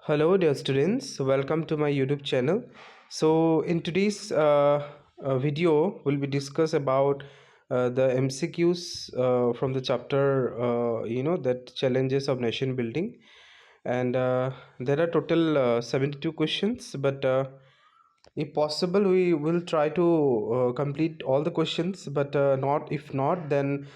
Hello, dear students. Welcome to my YouTube channel. So, in today's video, we'll be discuss about the MCQs from the chapter, that challenges of nation building, and there are total 72 questions. But if possible, we will try to complete all the questions. But not if not, then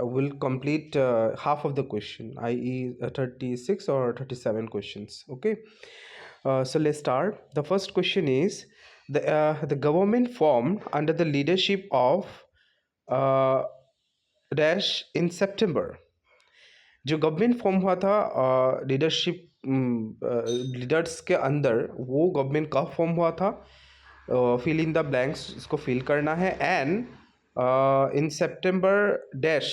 we'll complete half of the question, i.e., 36 or 37 questions. Okay. So let's start. The first question is the government formed under the leadership of uh, dash in September. जो government form हुआ था leadership leaders के अंदर, वो government कब form हुआ था? Fill in the blanks इसको फिल करना है. And in September dash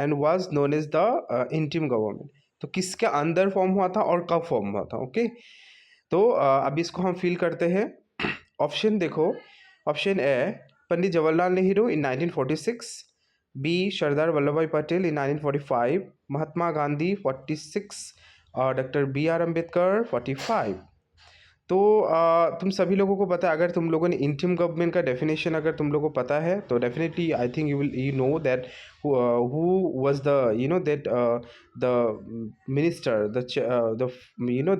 and was known as the interim government. तो किसके अंदर फॉर्म हुआ था और कब फॉर्म हुआ था? ओके. तो अभी इसको हम फिल करते हैं. ऑप्शन देखो. Option A, Pandit Jawaharlal Nehru in 1946. B, Sardar Vallabh Bhai Patel इन 1945. महात्मा गांधी 46 और डॉक्टर बी आर अम्बेडकर 45. तो तुम सभी लोगों को पता है, अगर तुम लोगों ने इंटीम गवर्नमेंट का डेफिनेशन अगर तुम लोगों को पता है तो definitely I think you know that who was the that the minister, the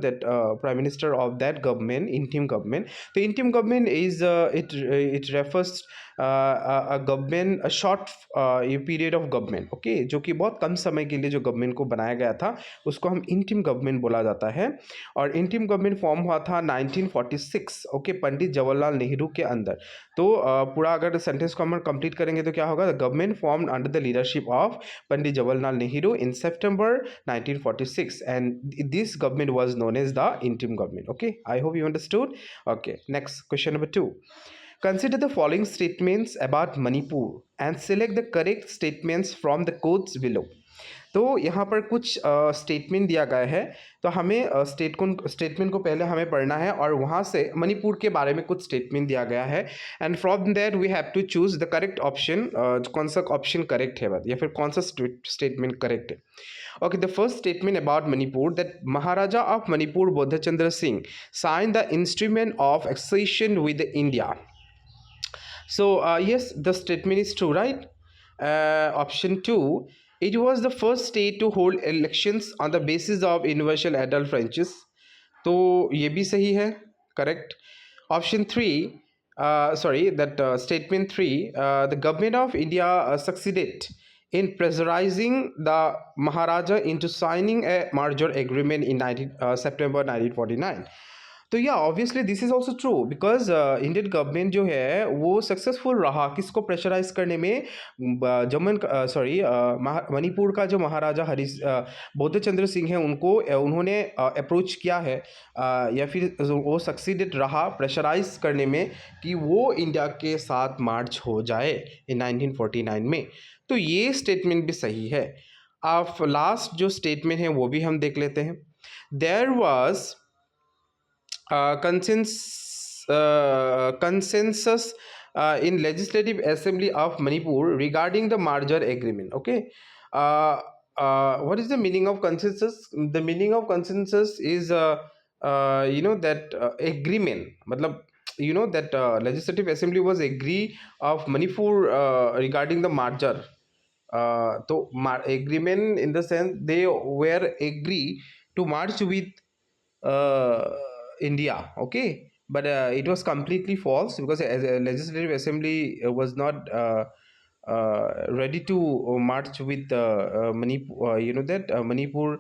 that prime minister of that government, interim government. The interim government is it refers a government, a short period of government. Okay, जो कि बहुत कम समय के लिए जो government को बनाया गया था उसको हम इंटीम गवर्नमेंट बोला जाता है. और इंटीम गवर्नमेंट फॉर्म हुआ था 1946. ओके, पंडित जवाहरलाल नेहरू के अंदर. तो पूरा अगर सेंटेंस को हम कंप्लीट करेंगे तो क्या होगा? The government formed under the leadership of Pandit Jawaharlal Nehru in September 1946 and this government was known as the interim government. Okay, I hope you understood. Okay, next question number 2. Consider the following statements about Manipur and select the correct statements from the quotes below. तो यहाँ पर कुछ statement दिया गया है, तो हमें statement को पहले हमें पढ़ना है और वहाँ से मणिपुर के बारे में कुछ स्टेटमेंट दिया गया है. And from that we have to choose the correct option. कौन सा ऑप्शन करेक्ट है या फिर कौन सा स्टेटमेंट करेक्ट है. Okay, the first statement about Manipur, that Maharaja of Manipur Bodhachandra Singh signed the instrument of accession with India. So yes, the statement is true, right? Option 2, it was the first state to hold elections on the basis of universal adult franchise. तो ये भी सही है, correct. Option 3, statement 3, the government of India succeeded in pressurizing the Maharaja into signing a merger agreement in September 1949. तो या obviously this is also true because Indian government जो है वो सक्सेसफुल रहा किसको प्रेशराइज करने में. मणिपुर का जो महाराजा बोधचंद्र सिंह है उन्होंने अप्रोच किया है या फिर वो सक्सीडेड रहा प्रेशराइज करने में कि वो इंडिया के साथ मार्च हो जाए इन 1949 में. तो ये स्टेटमेंट भी सही है. अब लास्ट जो स्टेटमेंट है वो भी हम देख लेते हैं. There was consensus in Legislative Assembly of Manipur regarding the merger agreement. Okay, what is the meaning of consensus? The meaning of consensus is that agreement. मतलब that Legislative Assembly was agree of Manipur regarding the merger. So agreement in the sense they were agree to merge with India. Okay, but it was completely false because as a legislative assembly was not ready to march with Manipur, Manipur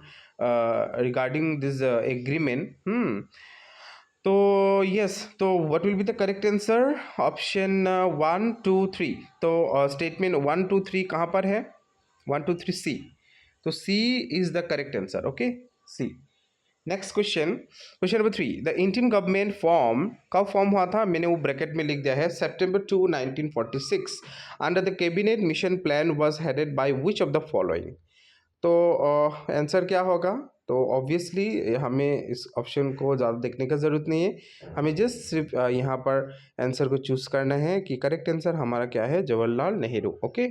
regarding this agreement. तो yes, तो what will be the correct answer? Option 1 2 3. तो statement 1 2 3 कहाँ पर है? 1 2 3 C. तो C is the correct answer. Okay, C. Next question number 3. The Indian government form कब form हुआ था? मैंने वो ब्रैकेट में लिख दिया है सितंबर 2 1946 under the cabinet mission plan was headed by which of the following. तो आंसर क्या होगा? तो ऑब्वियसली हमें इस ऑप्शन को ज़्यादा देखने का ज़रूरत नहीं है, हमें जस्ट सिर्फ यहाँ पर आंसर को चूज़ करना है कि करेक्ट आंसर हमारा क्या है? जवाहरलाल नेहरू. ओके,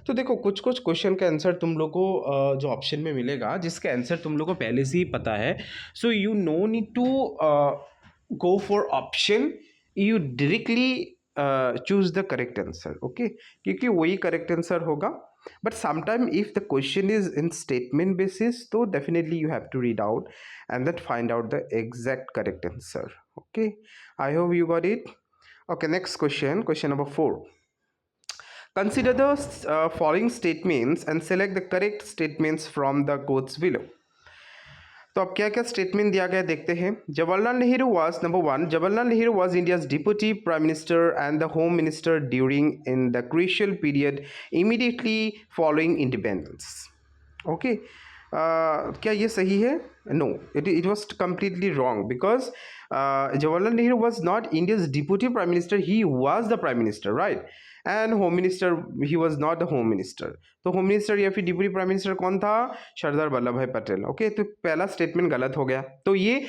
तो देखो कुछ कुछ क्वेश्चन का आंसर तुम लोग को जो ऑप्शन में मिलेगा जिसका आंसर तुम लोग को पहले से ही पता है, so you no need to go for option, you directly choose the correct answer, okay, क्योंकि वही correct answer होगा. But sometime if the question is in statement basis, तो definitely you have to read out and then find out the exact correct answer. Okay, I hope you got it. Okay, next question, question number 4. Consider the following statements and select the correct statements from the quotes below. तो अब क्या क्या statement दिया गया देखते हैं. Jawaharlal Nehru was number 1. Jawaharlal Nehru was India's deputy prime minister and the home minister during in the crucial period immediately following independence. Okay, क्या ये सही है? No, it was completely wrong because Jawaharlal Nehru was not India's deputy prime minister, he was the prime minister, right? And home minister, he was not the home minister. तो home minister या फिर deputy prime minister कौन था? सरदार Vallabh Bhai Patel. Okay, तो पहला statement गलत हो गया. तो ये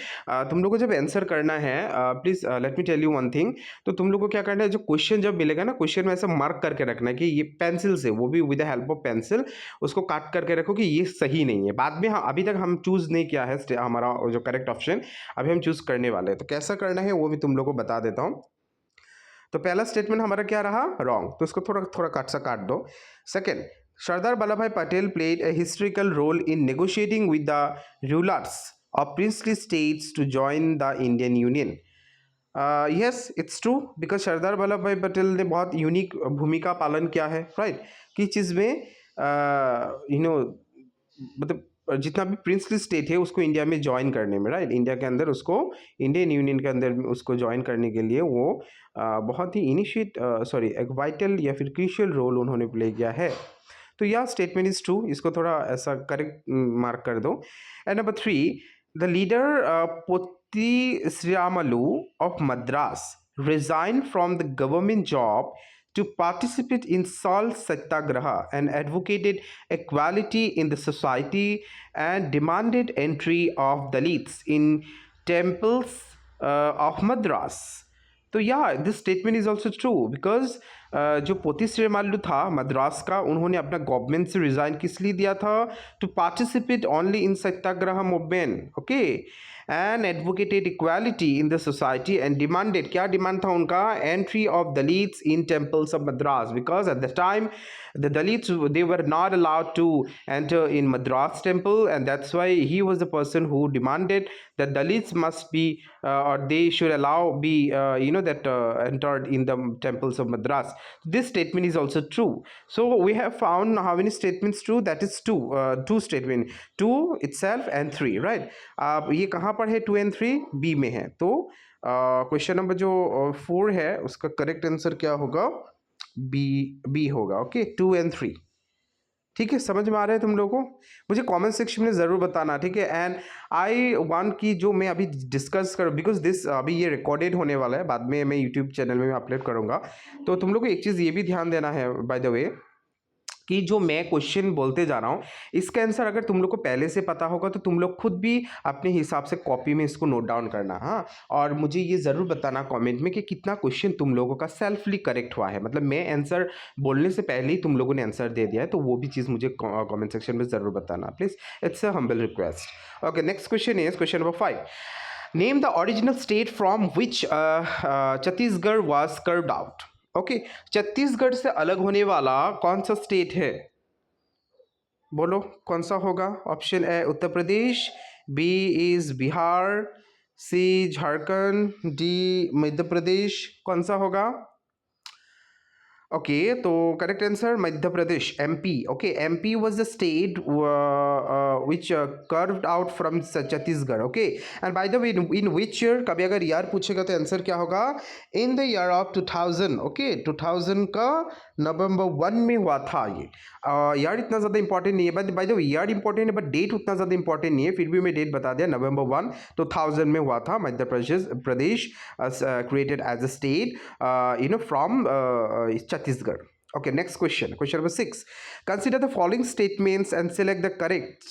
तुम लोग को जब आंसर करना है, please let me tell you one thing. तो तुम लोग को क्या करना है, जो क्वेश्चन जब मिलेगा ना, क्वेश्चन में ऐसा मार्क करके रखना है कि ये पेंसिल से, वो भी with the help of pencil, उसको काट करके रखो कि ये सही नहीं है. बाद में अभी तक हम चूज नहीं किया है हमारा जो करेक्ट ऑप्शन, अभी हम चूज करने वाले हैं. तो कैसा करना है वो भी तुम लोग को बता देता हूँ. तो पहला स्टेटमेंट हमारा क्या रहा? रॉन्ग. तो इसको थोड़ा थोड़ा काट दो. Second, Sardar Vallabh Bhai Patel played a historical role in negotiating with the rulers of princely states to join the Indian Union. Yes, it's true because सरदार वल्लभ भाई पटेल ने बहुत यूनिक भूमिका पालन किया है, राइट? किस चीज़ में? मतलब जितना भी प्रिंसली स्टेट है उसको इंडिया में ज्वाइन करने में, राइट? इंडिया के अंदर उसको, इंडियन यूनियन के अंदर उसको ज्वाइन करने के लिए वो बहुत ही एक वाइटल या फिर क्रूशियल रोल उन्होंने प्ले किया है. तो यह स्टेटमेंट इज ट्रू. इसको थोड़ा ऐसा करेक्ट मार्क कर दो. And number 3, the leader Potti Sriramulu of Madras resign from the government job to participate in salt satyagraha and advocated equality in the society and demanded entry of Dalits in temples of Madras. तो yeah this statement is also true because जो पोती श्रीरामलू था मद्रास का, उन्होंने अपना government से resign किस लिए दिया था? To participate only in Satyagraha movement. Okay, and advocated equality in the society and demanded, क्या डिमांड था उनका? Entry of Dalits in temples of Madras because at the time the Dalits, they were not allowed to enter in Madras temple, and that's why he was the person who demanded that Dalits must be or they should be entered in the temples of Madras. This statement is also true. So we have found how many statements true? That is two statement, 2 itself and 3, right? ये कहाँ पर है 2 and 3? B में है. तो question number जो 4 है उसका करेक्ट आंसर क्या होगा? बी होगा. Okay, 2 and 3. ठीक है, समझ में आ रहा है तुम लोगों को? मुझे कमेंट सेक्शन में ज़रूर बताना, ठीक है? एंड आई वांट की जो मैं अभी डिस्कस करूँ, बिकॉज दिस अभी ये रिकॉर्डेड होने वाला है, बाद में मैं यूट्यूब चैनल में अपलोड करूँगा. तो तुम लोग को एक चीज़ ये भी ध्यान देना है बाय द वे, कि जो मैं क्वेश्चन बोलते जा रहा हूँ इसका आंसर अगर तुम लोग को पहले से पता होगा तो तुम लोग खुद भी अपने हिसाब से कॉपी में इसको नोट डाउन करना. हाँ, और मुझे ये ज़रूर बताना कमेंट में कि कितना क्वेश्चन तुम लोगों का सेल्फली करेक्ट हुआ है. मतलब मैं आंसर बोलने से पहले ही तुम लोगों ने आंसर दे दिया है, तो वो भी चीज़ मुझे कॉमेंट सेक्शन में ज़रूर बताना please. It's a humble request. Okay, next question is question number 5. Name the original state from which Chhattisgarh was curved out. Okay, Chhattisgarh से अलग होने वाला कौन सा स्टेट है? बोलो कौन सा होगा? Option A Uttar Pradesh, B is Bihar, C Jharkhand, D Madhya Pradesh. कौन सा होगा? ओके, तो correct answer Madhya Pradesh, MP. Okay, MP was the state which curved out from Chhattisgarh. Okay, and by the way in which year, कभी अगर ईयर पूछेगा तो आंसर क्या होगा? In the year of 2000. Okay, 2000 का नवंबर 1 में हुआ था ये. ईयर इतना ज़्यादा इंपॉर्टेंट नहीं है, but by the way year important है बट डेट उतना ज़्यादा इंपॉर्टेंट नहीं है, फिर भी मैं डेट बता दिया. नवंबर 1 2000 में हुआ था. Madhya Pradesh created as a state from Chhattisgarh. Okay, next question. Question number 6. Consider the following statements and select the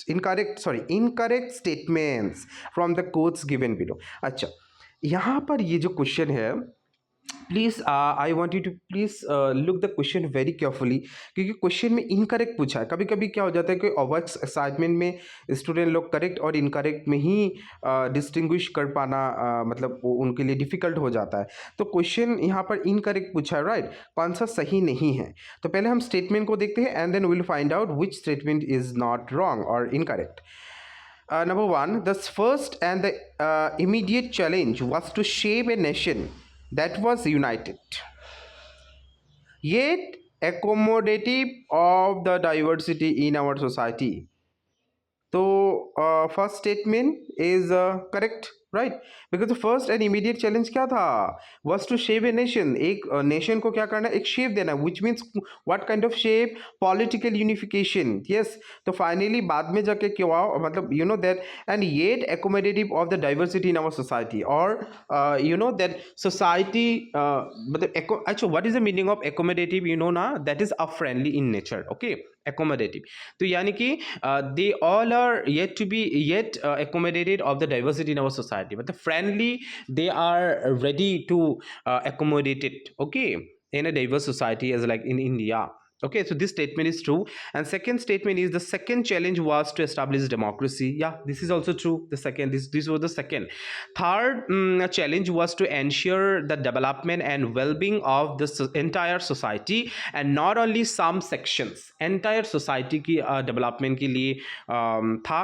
incorrect statements from the quotes given below. अच्छा, यहाँ पर ये जो क्वेश्चन है please I want you to please look the question very carefully, क्योंकि question में incorrect पूछा है। कभी कभी क्या हो जाता है कि ओवर एक्साइटमेंट में स्टूडेंट लोग करेक्ट और इनकरेक्ट में ही डिस्टिंग्विश कर पाना मतलब वो उनके लिए डिफिकल्ट हो जाता है। तो क्वेश्चन यहाँ पर इनकरेक्ट पूछा है, राइट, कौन सा सही नहीं है। तो पहले हम स्टेटमेंट को देखते हैं and then will find out which statement is not wrong और incorrect. Number one, the first and the immediate challenge was to shape a nation that was united, yet accommodative of the diversity in our society. So, first statement is correct, right? Because the first and immediate challenge क्या था? Was to shape a nation. एक nation को क्या करना है? एक shape देना, which means what kind of shape? Political unification. Yes. तो finally बाद में जाके क्या हुआ? मतलब you know that and yet accommodative of the diversity in our society, or you know that society मतलब अच्छा what is the meaning of accommodative? You know ना, that is a friendly in nature. Okay. Accommodative. तो यानी कि they all are yet to be yet accommodated of the diversity in our society, but the friendly, they are ready to accommodate it, okay, in a diverse society as like in India. Okay, so this statement is true. And second statement is the second challenge was to establish democracy. Yeah, this is also true. The second, this was the second. Third challenge was to ensure the development and well-being of the entire society and not only some sections. Entire society की development के लिए था,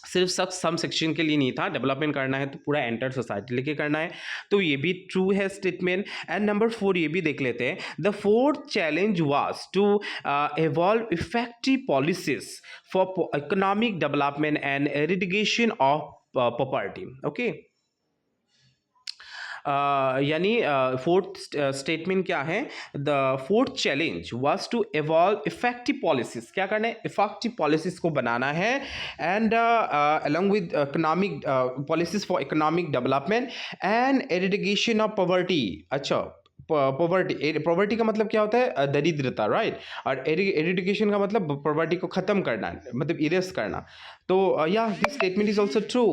सिर्फ सम section के लिए नहीं था। Development करना है तो पूरा एंटायर सोसाइटी लेके करना है, तो ये भी ट्रू है स्टेटमेंट। एंड नंबर 4 ये भी देख लेते हैं। The fourth challenge was to evolve effective policies for economic development and eradication of property. Okay, यानी फोर्थ स्टेटमेंट क्या है? The fourth challenge was to evolve effective policies. क्या करना है? इफेक्टिव पॉलिसीज को बनाना है and along with economic policies for economic development and eradication of poverty. अच्छा, पॉवर्टी का मतलब क्या होता है? दरिद्रता, राइट। और एरिडिकेशन का मतलब पॉवर्टी को खत्म करना, मतलब इरेज करना। तो yeah this statement is also true.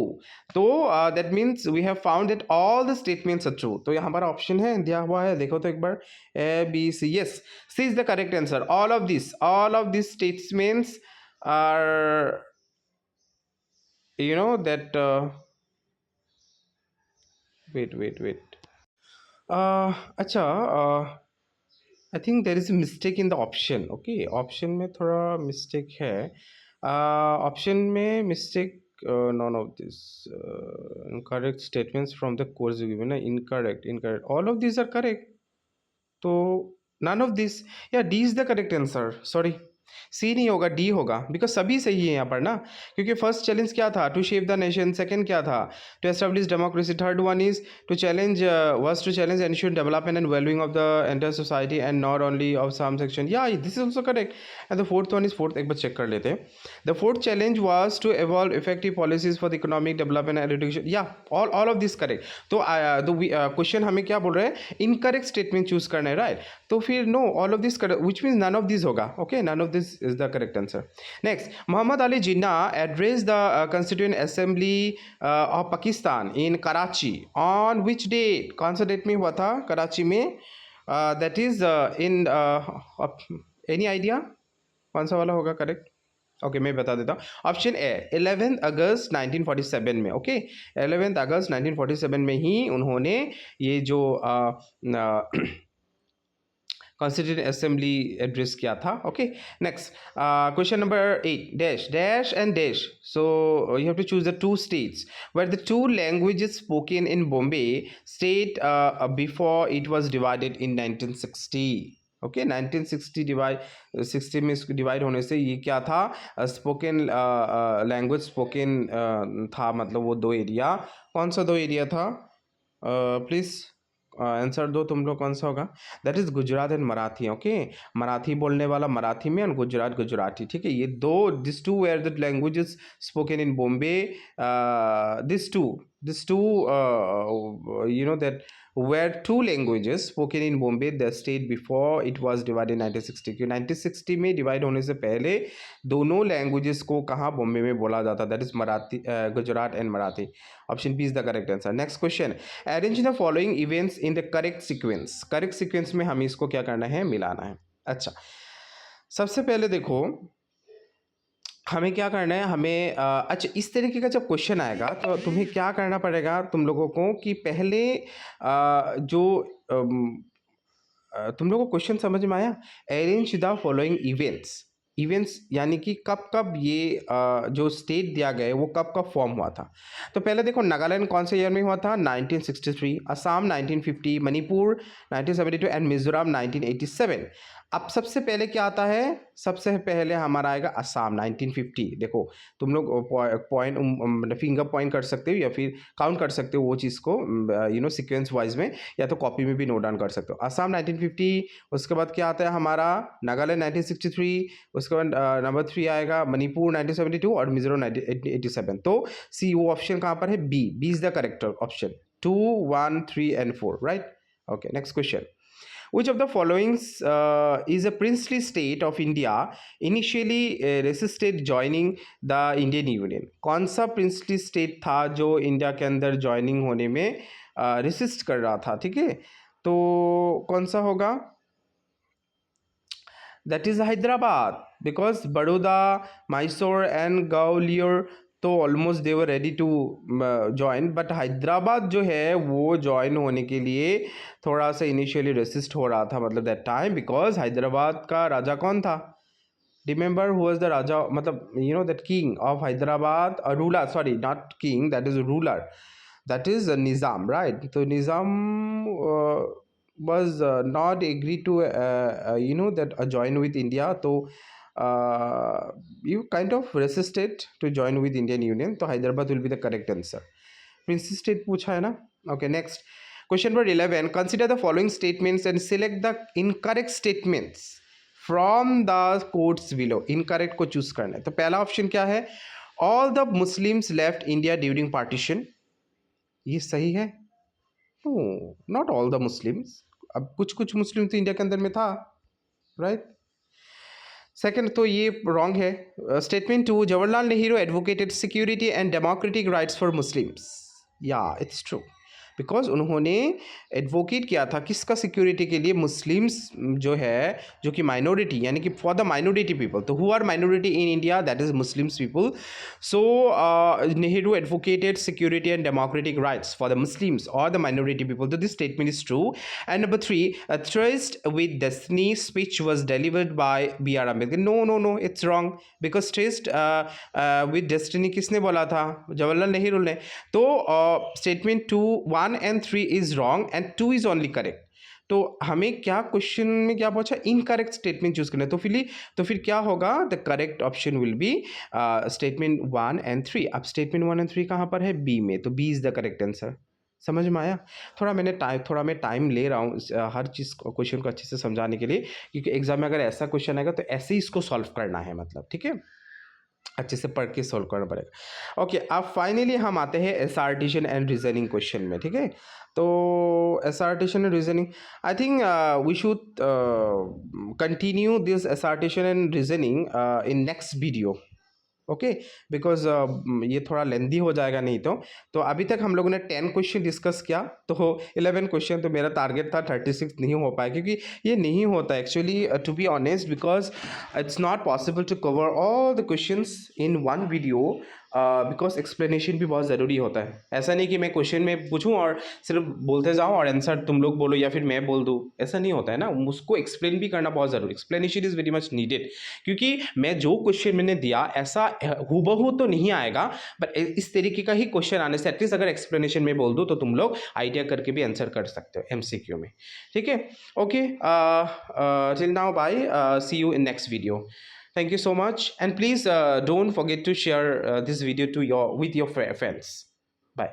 तो that means we have found that all the statements are true. तो यहाँ हमारा ऑप्शन है दिया हुआ है, देखो तो एक बार, A B C. Yes, C is the correct answer. All of this statements are you know that wait अच्छा, I think there is mistake in the option. Okay, option में थोड़ा मिस्टेक है। ऑप्शन में mistake, none of this incorrect statements from the course given, incorrect, all of these are correct. तो none of this, yeah, D is the correct answer, sorry, सी नहीं होगा, D होगा, because सभी सही है यहाँ पर ना। क्योंकि फर्स्ट चैलेंज क्या था? To shape the nation. Second क्या था? To establish democracy. Third one is to challenge was to challenge ensure development and wellbeing of the entire society and not only of some section. Yeah this is also correct. And the fourth one is, fourth एक बार check कर लेते हैं। The fourth challenge was to evolve effective policies for the economic development and education. Yeah all of this correct. तो question हमें क्या बोल रहे हैं? इनकरेक्ट स्टेटमेंट चूज करना है, राइट। तो फिर no, all of this correct, which means none of this होगा। Okay, none of this is the correct answer. Next, Muhammad Ali Jinnah addressed the Constituent Assembly of Pakistan in Karachi on which date? कौन सा date में हुआ था कराची में? That is in any idea? कौन सा वाला होगा करेक्ट? ओके, मैं बता देता हूँ। ऑप्शन ए 11 अगस्त 1947 में। ओके, 11 अगस्त 1947 में ही उन्होंने ये जो कॉन्स्टिट्यूंट असेंबली एड्रेस किया था। Okay, next question number 8, dash dash and dash. So you have to choose the two states where the two languages spoken in Bombay state before it was divided in 1960। Okay, 1960 में divide होने से ये क्या था? Spoken language spoken था, मतलब वो दो एरिया। कौन सा दो एरिया था? प्लीज़ आंसर दो तुम लोग, कौन सा होगा? That is Gujarat and Marathi. Okay, Marathi बोलने वाला मराठी में और गुजरात गुजराती। ठीक है, ये दो, this two where the languages spoken in Bombay, this two these two that were two languages spoken in Bombay, the state, before it was divided in 1960. क्योंकि 1960 में डिवाइड होने से पहले दोनों लैंग्वेजेस को कहाँ बॉम्बे में बोला जाता, that is Marathi, Gujarat and Marathi. Option B is the correct answer. Next question, arrange the following events in the correct sequence. Correct sequence में हमें इसको क्या करना है, मिलाना है. अच्छा, सबसे पहले देखो हमें क्या करना है, हमें अच्छा इस तरीके का जब क्वेश्चन आएगा तो तुम्हें क्या करना पड़ेगा तुम लोगों को कि पहले जो तुम लोगों को क्वेश्चन समझ में आया. Arrange the following events. Events यानी कि कब कब ये जो स्टेट दिया गया है वो कब कब फॉर्म हुआ था. तो पहले देखो नागालैंड कौन से ईयर में हुआ था, 1963. असम 1950, मणिपुर 1972 एंड मिजोरम 1987. अब सबसे पहले क्या आता है, सबसे पहले हमारा आएगा असम 1950. देखो तुम लोग पॉइंट फिंगर पॉइंट कर सकते हो या फिर काउंट कर सकते हो वो चीज़ को सीक्वेंस वाइज में, या तो कॉपी में भी नोट डाउन कर सकते हो. असम 1950, उसके बाद क्या आता है हमारा नागालैंड 1963, उसके बाद नंबर 3 आएगा मणिपुर 1972 और मिजोरम 1987. तो सी वो ऑप्शन कहाँ पर है, B is the correct option. 2, 1, 3 and 4, right? Okay, next question. Which of the following is a princely state of India initially resisted joining the Indian Union? कौन सा princely state था जो इंडिया के अंदर ज्वाइनिंग होने में रेसिस्ट कर रहा था, ठीक है. तो कौन सा होगा, that is Hyderabad. Because Baroda, Mysore and Gwalior तो almost they were ready to join, but Hyderabad जो है वो ज्वाइन होने के लिए थोड़ा सा इनिशियली रेसिस्ट हो रहा था, मतलब दैट टाइम, बिकॉज हैदराबाद का राजा कौन था, रिमेंबर हु वाज द राजा, मतलब that king of Hyderabad, ruler, sorry not king, that is ruler, that is Nizam, right. तो निज़ाम was not agreed to that join with India. So you kind of resisted to join with Indian Union. So Hyderabad will be the correct answer. Princess state पूछा है ना. Okay, next question number 11. Consider the following statements and select the incorrect statements from the quotes below. Incorrect को choose करना है. तो पहला option क्या है, all the Muslims left India during partition. ये सही है. No, not all the Muslims. अब कुछ कुछ मुस्लिम तो इंडिया के अंदर में था, राइट. सेकंड तो ये रॉन्ग है. Statement 2, Jawaharlal Nehru advocated security and democratic rights for Muslims. या इट्स ट्रू, बिकॉज उन्होंने एडवोकेट किया था किसका, सिक्योरिटी के लिए, मुस्लिम्स जो है, जो कि माइनॉरिटी, यानी कि फॉर द माइनॉरिटी पीपल. तो who are minority in India, that is Muslims people. So Nehru advocated security and democratic rights for the Muslims और द माइनॉरिटी पीपल. तो this statement is true. And number 3, thrust with destiny speech was delivered by B R Ambedkar. No no no, it's wrong, because thrust with destiny किसने बोला था, जवाहरलाल नेहरू ने. तो statement 2, 1 and 3 is wrong and 2 is only correct. तो हमें क्या question में क्या पूछा, इनकरेक्ट स्टेटमेंट चूज करना है. तो फिर क्या होगा, the correct option will be statement 1 and 3. अब स्टेटमेंट 1 and 3 कहाँ पर है, बी में. तो B is the correct answer. समझ में आया. थोड़ा मैं टाइम ले रहा हूँ हर चीज़ क्वेश्चन को अच्छे से समझाने के लिए, क्योंकि एग्जाम में अगर ऐसा क्वेश्चन आएगा तो ऐसे ही इसको सॉल्व करना है, मतलब ठीक है, अच्छे से पढ़ के सॉल्व करना पड़ेगा. ओके, अब फाइनली हम आते हैं एसआर्टेशन एंड रीजनिंग क्वेश्चन में, ठीक है. तो assertion and reasoning, I think we should continue this assertion and reasoning in next video. Okay, because ये थोड़ा लेंदी हो जाएगा नहीं तो अभी तक हम लोगों ने 10 क्वेश्चन डिस्कस किया, तो 11 क्वेश्चन, तो मेरा टारगेट था 36 नहीं हो पाया, क्योंकि ये नहीं होता actually, to be honest, because it's not possible to cover all the questions in one video, because explanation भी बहुत ज़रूरी होता है. ऐसा नहीं कि मैं क्वेश्चन में पूछूं और सिर्फ बोलते जाऊं और आंसर तुम लोग बोलो या फिर मैं बोल दूं, ऐसा नहीं होता है ना. उसको एक्सप्लेन भी करना बहुत ज़रूरी, explanation is very much needed, क्योंकि मैं जो क्वेश्चन मैंने दिया ऐसा हूबहू तो नहीं आएगा, बट इस तरीके का ही क्वेश्चन आने से एटलीस्ट अगर एक्सप्लेनेशन में बोल दूँ तो तुम लोग आइडिया करके भी आंसर कर सकते हो MCQ में, ठीक है. Okay, till now bye, see you in next video. Thank you so much, and please don't forget to share this video with your friends. Bye.